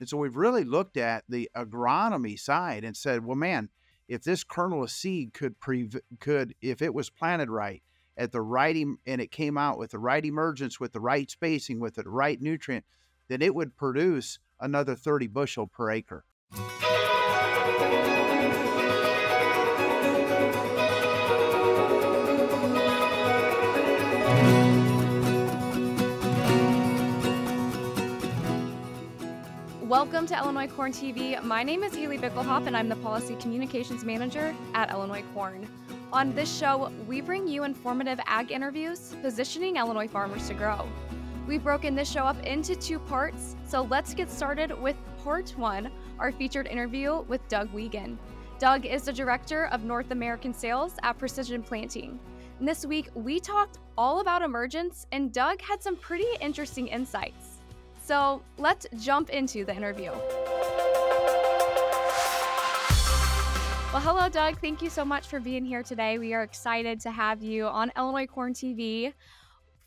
And so we've really looked at the agronomy side and said, well, man, if this kernel of seed if it was planted right at the right, and it came out with the right emergence, with the right spacing, with the right nutrient, then it would produce another 30 bushel per acre. Welcome to Illinois Corn TV. My name is Haley Bickelhoff, and I'm the Policy Communications Manager at Illinois Corn. On this show, we bring you informative ag interviews, positioning Illinois farmers to grow. We've broken this show up into two parts, so let's get started with part one, our featured interview with Doug Wiegand. Doug is the Director of North American Sales at Precision Planting. And this week, we talked all about Emergence, and Doug had some pretty interesting insights. So let's jump into the interview. Well, hello, Doug. Thank you so much for being here today. We are excited to have you on Illinois Corn TV.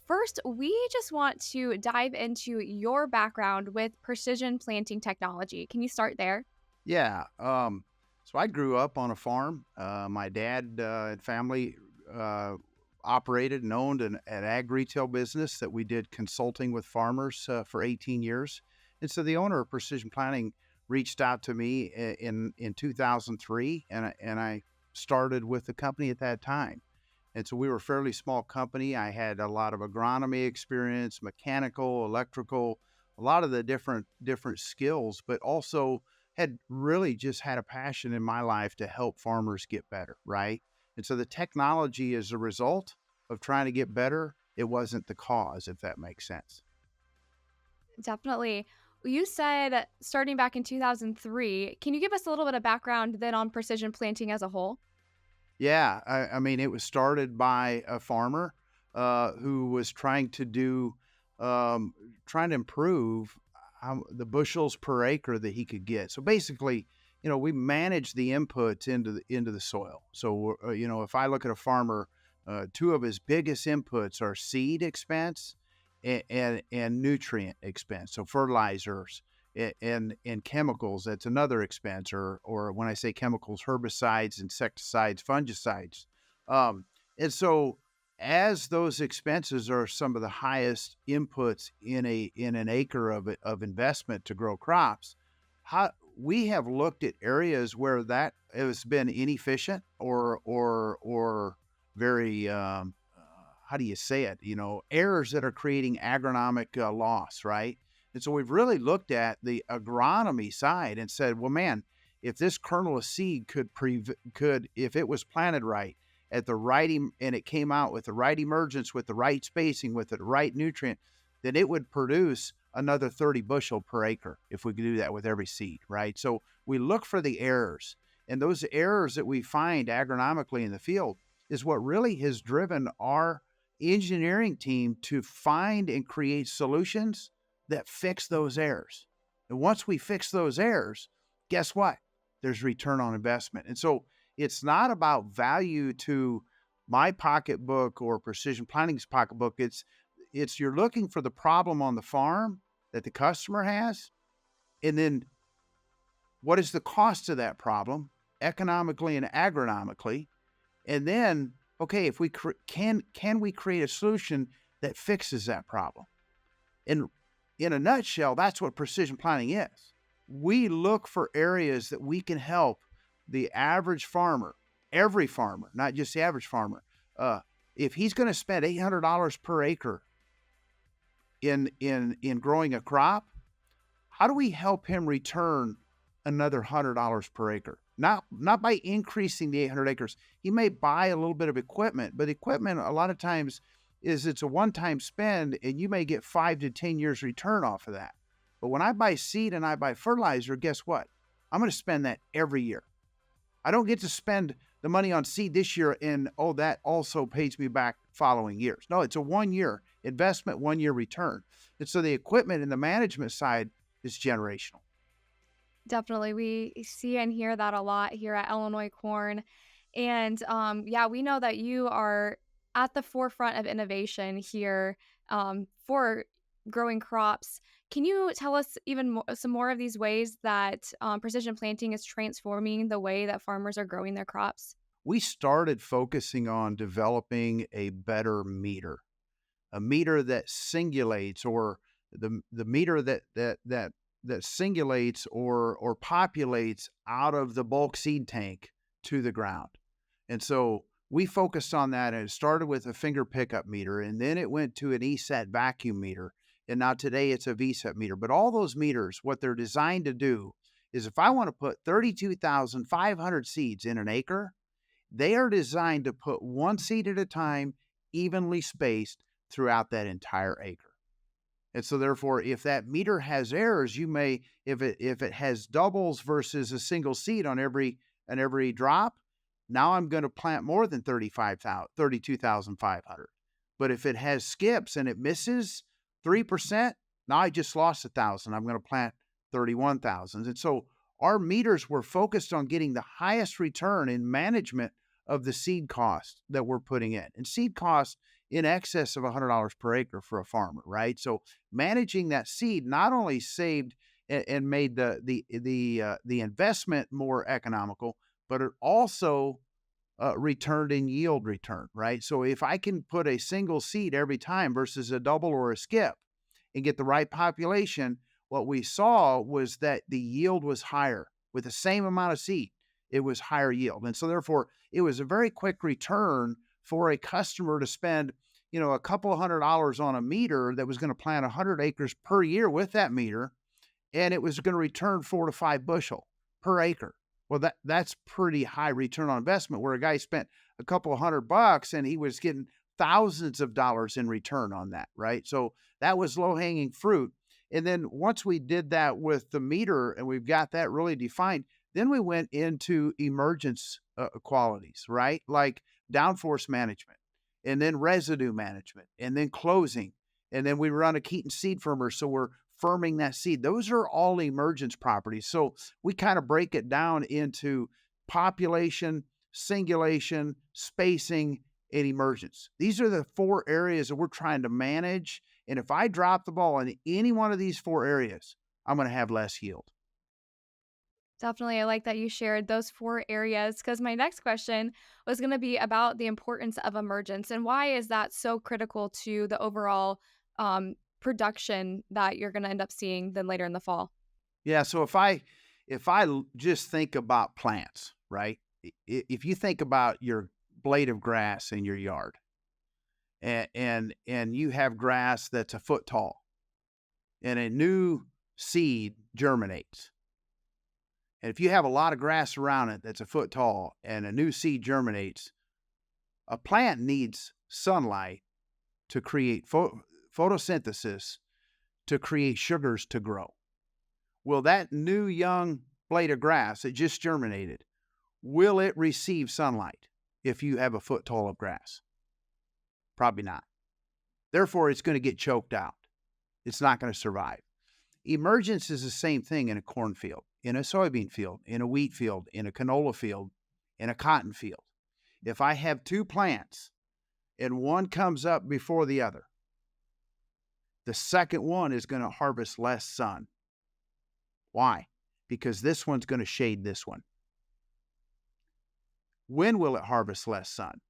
First, we just want to dive into your background with precision planting technology. Can you start there? Yeah. So I grew up on a farm. My dad and family operated and owned an ag retail business that we did consulting with farmers for 18 years. And so the owner of Precision Planting reached out to me in 2003, and I started with the company at that time. And so we were a fairly small company. I had a lot of agronomy experience, mechanical, electrical, a lot of the different skills, but also had really just had a passion in my life to help farmers get better, right? And so the technology is a result of trying to get better. It wasn't the cause, if that makes sense. Definitely. You said starting back in 2003. Can you give us a little bit of background then on precision planting as a whole? Yeah, I mean, it was started by a farmer who was trying to improve the bushels per acre that he could get. So basically, we manage the inputs into the soil. So, if I look at a farmer, two of his biggest inputs are seed expense and nutrient expense. So fertilizers and chemicals, that's another expense. Or when I say chemicals, herbicides, insecticides, fungicides. And so as those expenses are some of the highest inputs in an acre of investment to grow crops, we have looked at areas where that has been inefficient or very, how do you say it? Errors that are creating agronomic loss, right? And so we've really looked at the agronomy side and said, well, man, if this kernel of seed if it was planted right at the right, and it came out with the right emergence, with the right spacing, with the right nutrient, then it would produce another 30 bushel per acre if we could do that with every seed, right? So we look for the errors, and those errors that we find agronomically in the field is what really has driven our engineering team to find and create solutions that fix those errors. And once we fix those errors, guess what? There's return on investment. And so it's not about value to my pocketbook or Precision Planting's pocketbook. It's you're looking for the problem on the farm that the customer has, and then what is the cost of that problem economically and agronomically, and then if we can we create a solution that fixes that problem? And in a nutshell, that's what precision planting is. We look for areas that we can help the average farmer, every farmer, not just the average farmer. If he's going to spend $800 per acre in growing a crop, how do we help him return another $100 per acre? Not by increasing the 800 acres. He may buy a little bit of equipment, but equipment a lot of times it's a one-time spend, and you may get 5 to 10 years return off of that. But when I buy seed and I buy fertilizer, guess what? I'm going to spend that every year. I don't get to spend the money on seed this year and, that also pays me back following years. No, it's a 1-year investment, 1-year return. And so the equipment and the management side is generational. Definitely. We see and hear that a lot here at Illinois Corn. And we know that you are at the forefront of innovation here for growing crops. Can you tell us even some more of these ways that precision planting is transforming the way that farmers are growing their crops? We started focusing on developing a better meter, a meter that singulates, or the meter that singulates or populates out of the bulk seed tank to the ground. And so we focused on that, and it started with a finger pickup meter, and then it went to an ESET vacuum meter, and now today it's a VSET meter. But all those meters, what they're designed to do is, if I want to put 32,500 seeds in an acre, they are designed to put one seed at a time, evenly spaced throughout that entire acre. And so therefore, if that meter has errors, you may, if it has doubles versus a single seed on every drop, now I'm going to plant more than 32,500. But if it has skips and it misses 3%, now I just lost 1,000. I'm going to plant 31,000. And so our meters were focused on getting the highest return in management of the seed cost that we're putting in. And seed costs in excess of $100 per acre for a farmer, right? So managing that seed not only saved and made the investment more economical, but it also returned in yield return, right? So if I can put a single seed every time versus a double or a skip and get the right population, what we saw was that the yield was higher with the same amount of seed. It was higher yield. And so therefore, it was a very quick return for a customer to spend, a couple of $100 on a meter that was going to plant 100 acres per year with that meter, and it was going to return 4 to 5 bushel per acre. Well, that's pretty high return on investment, where a guy spent a couple of $100 and he was getting thousands of dollars in return on that, right? So that was low-hanging fruit. And then once we did that with the meter and we've got that really defined, then we went into emergence qualities, right? Like downforce management, and then residue management, and then closing. And then we run a Keaton seed firmer, so we're firming that seed. Those are all emergence properties. So we kind of break it down into population, singulation, spacing, and emergence. These are the 4 areas that we're trying to manage. And if I drop the ball in any one of these 4 areas, I'm going to have less yield. Definitely. I like that you shared those 4 areas, because my next question was going to be about the importance of emergence and why is that so critical to the overall production that you're going to end up seeing then later in the fall. Yeah. So if I just think about plants, right? If you think about your blade of grass in your yard, and you have grass that's a foot tall, and a new seed germinates. And if you have a lot of grass around it that's a foot tall and a new seed germinates, a plant needs sunlight to create photosynthesis, to create sugars to grow. Well, that new young blade of grass that just germinated, will it receive sunlight if you have a foot tall of grass? Probably not. Therefore, it's going to get choked out. It's not going to survive. Emergence is the same thing in a cornfield, in a soybean field, in a wheat field, in a canola field, in a cotton field. If I have 2 plants and one comes up before the other, the second one is going to harvest less sun. Why? Because this one's going to shade this one. When will it harvest less sun?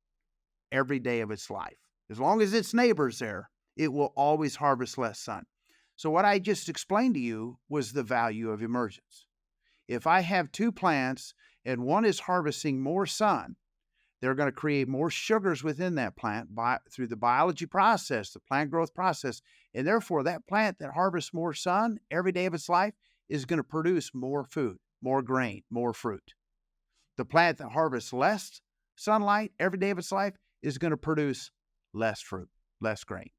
Every day of its life. As long as its neighbor's there, it will always harvest less sun. So what I just explained to you was the value of emergence. If I have 2 plants and one is harvesting more sun, they're going to create more sugars within that plant through the biology process, the plant growth process. And therefore, that plant that harvests more sun every day of its life is going to produce more food, more grain, more fruit. The plant that harvests less sunlight every day of its life is going to produce less fruit, less grain.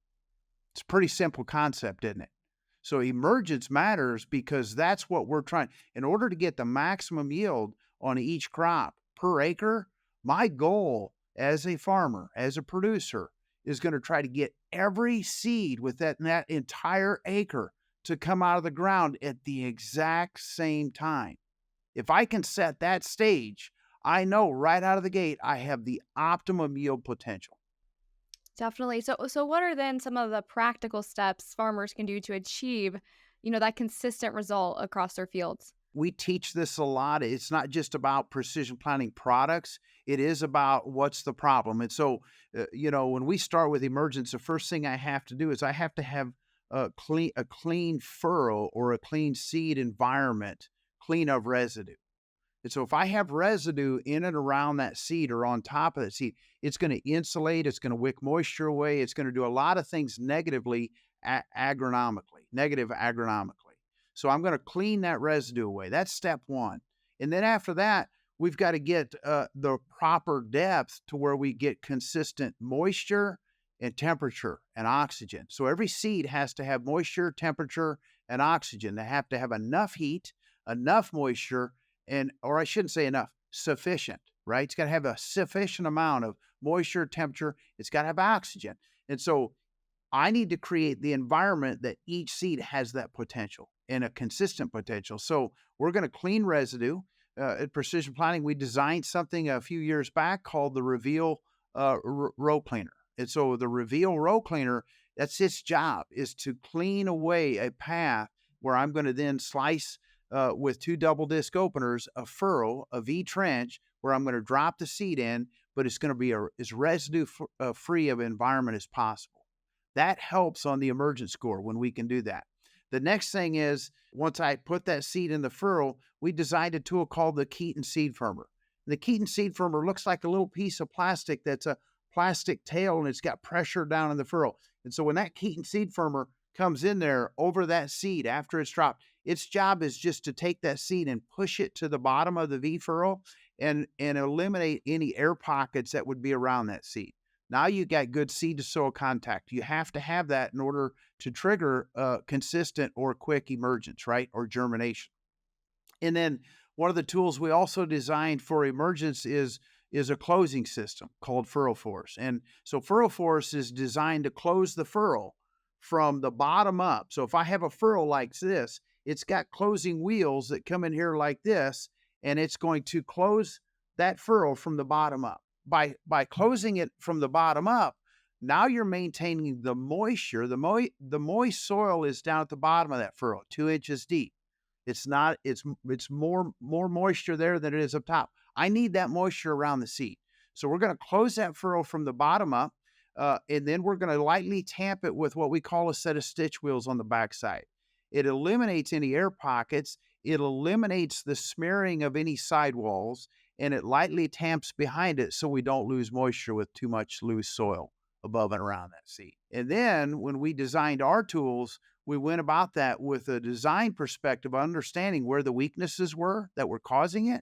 It's a pretty simple concept, isn't it? So emergence matters because that's what we're trying. In order to get the maximum yield on each crop per acre, my goal as a farmer, as a producer, is going to try to get every seed with that entire acre to come out of the ground at the exact same time. If I can set that stage, I know right out of the gate I have the optimum yield potential. Definitely. So what are then some of the practical steps farmers can do to achieve, that consistent result across their fields? We teach this a lot. It's not just about precision planting products. It is about what's the problem. And so, when we start with emergence, the first thing I have to do is I have to have a clean furrow or a clean seed environment, clean of residue. And so if I have residue in and around that seed or on top of that seed, it's going to insulate, it's going to wick moisture away, it's going to do a lot of things negatively negative agronomically. So I'm going to clean that residue away. That's step one. And then after that, we've got to get the proper depth to where we get consistent moisture and temperature and oxygen. So every seed has to have moisture, temperature, and oxygen. They have to have enough heat, enough moisture, or I shouldn't say enough, sufficient, right? It's got to have a sufficient amount of moisture, temperature. It's got to have oxygen. And so I need to create the environment that each seed has that potential and a consistent potential. So we're going to clean residue. At Precision Planting, we designed something a few years back called the Reveal Row Cleaner. And so the Reveal Row Cleaner, that's its job, is to clean away a path where I'm going to then slice with 2 double disc openers a furrow, a V trench, where I'm going to drop the seed in, but it's going to be as residue free of environment as possible. That helps on the emergence score when we can do that. The next thing is, once I put that seed in the furrow, we designed a tool called the Keaton Seed Firmer. The Keaton Seed Firmer looks like a little piece of plastic that's a plastic tail, and it's got pressure down in the furrow. And so when that Keaton Seed Firmer comes in there over that seed after it's dropped, its job is just to take that seed and push it to the bottom of the V furrow and eliminate any air pockets that would be around that seed. Now you got good seed to soil contact. You have to have that in order to trigger consistent or quick emergence, right? Or germination. And then one of the tools we also designed for emergence is a closing system called Furrow Force. And so Furrow Force is designed to close the furrow from the bottom up. So if I have a furrow like this, it's got closing wheels that come in here like this, and it's going to close that furrow from the bottom up. By closing it from the bottom up, now you're maintaining the moisture. The moist soil is down at the bottom of that furrow, 2 inches deep. It's more moisture there than it is up top. I need that moisture around the seed. So we're going to close that furrow from the bottom up, and then we're going to lightly tamp it with what we call a set of stitch wheels on the backside. It eliminates any air pockets. It eliminates the smearing of any sidewalls, and it lightly tamps behind it so we don't lose moisture with too much loose soil above and around that seed. And then when we designed our tools, we went about that with a design perspective, understanding where the weaknesses were that were causing it,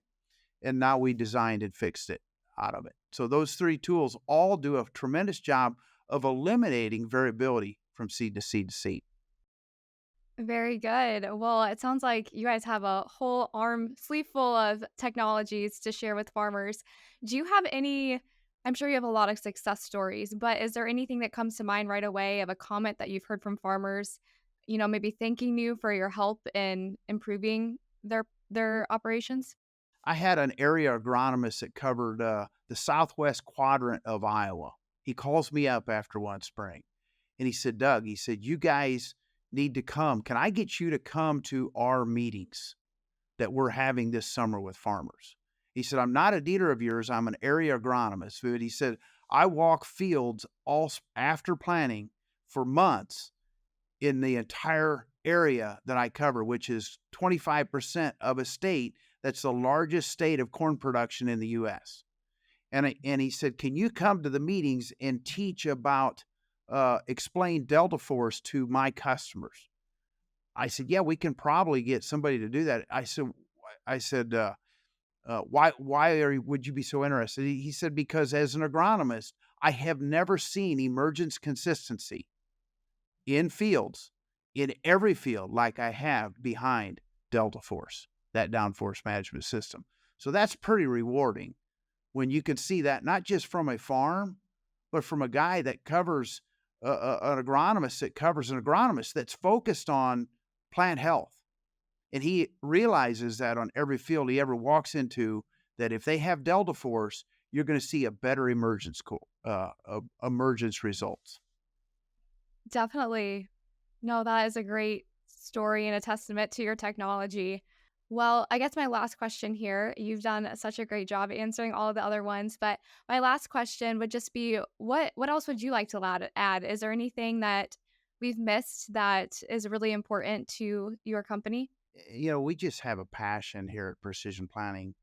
and now we designed and fixed it out of it. So those 3 tools all do a tremendous job of eliminating variability from seed to seed to seed. Very good. Well, it sounds like you guys have a whole arm sleeve full of technologies to share with farmers. Do you have any? I'm sure you have a lot of success stories, but is there anything that comes to mind right away of a comment that you've heard from farmers, maybe thanking you for your help in improving their operations? I had an area agronomist that covered the southwest quadrant of Iowa. He calls me up after one spring, and he said, Doug, he said, you guys need to come. Can I get you to come to our meetings that we're having this summer with farmers? He said, I'm not a dealer of yours. I'm an area agronomist. But he said, I walk fields all after planting for months in the entire area that I cover, which is 25% of a state that's the largest state of corn production in the U.S. And he said, can you come to the meetings and teach about explain Delta Force to my customers? I said, yeah, we can probably get somebody to do that. I said, why would you be so interested? He said, because as an agronomist, I have never seen emergence consistency in fields, in every field, like I have behind Delta Force, that downforce management system. So that's pretty rewarding when you can see that, not just from a farm, but from a guy that covers an agronomist that's focused on plant health. And he realizes that on every field he ever walks into, that if they have Delta Force, you're going to see a better emergence results. Definitely. No, that is a great story and a testament to your technology. Well, I guess my last question here, you've done such a great job answering all of the other ones, but my last question would just be what else would you like to add? Is there anything that we've missed that is really important to your company? We just have a passion here at Precision Planning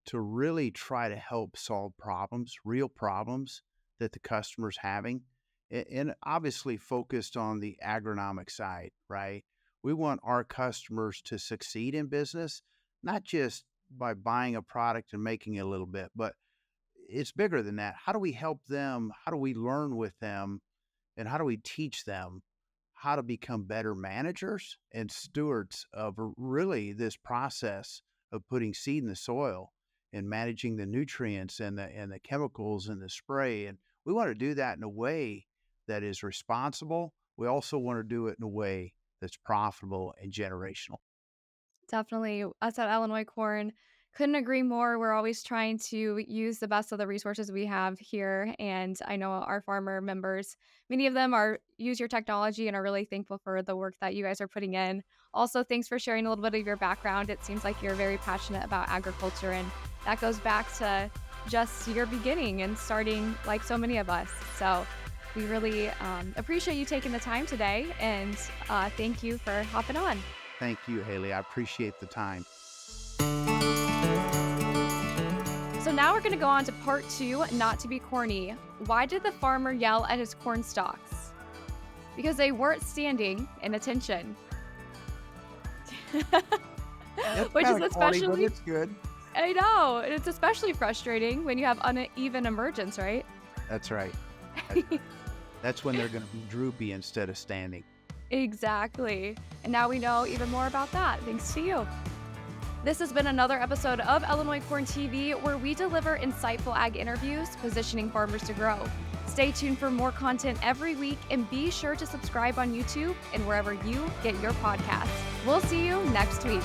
to really try to help solve problems, real problems that the customer's having, and obviously focused on the agronomic side, right? We want our customers to succeed in business, not just by buying a product and making it a little bit, but it's bigger than that. How do we help them? How do we learn with them? And how do we teach them how to become better managers and stewards of really this process of putting seed in the soil and managing the nutrients and the chemicals and the spray? And we want to do that in a way that is responsible. We also want to do it in a way that's profitable and generational. Definitely. Us at Illinois Corn couldn't agree more. We're always trying to use the best of the resources we have here. And I know our farmer members, many of them are use your technology and are really thankful for the work that you guys are putting in. Also, thanks for sharing a little bit of your background. It seems like you're very passionate about agriculture, and that goes back to just your beginning and starting like so many of us. So we really appreciate you taking the time today, and thank you for hopping on. Thank you, Haley. I appreciate the time. So now we're going to go on to part 2, not to be corny. Why did the farmer yell at his corn stalks? Because they weren't standing in attention. Which is Corny, but especially, it's good. I know, and it's especially frustrating when you have uneven emergence, right? That's right. That's when they're going to be droopy instead of standing. Exactly. And now we know even more about that, thanks to you. This has been another episode of Illinois Corn TV, where we deliver insightful ag interviews, positioning farmers to grow. Stay tuned for more content every week, and be sure to subscribe on YouTube and wherever you get your podcasts. We'll see you next week.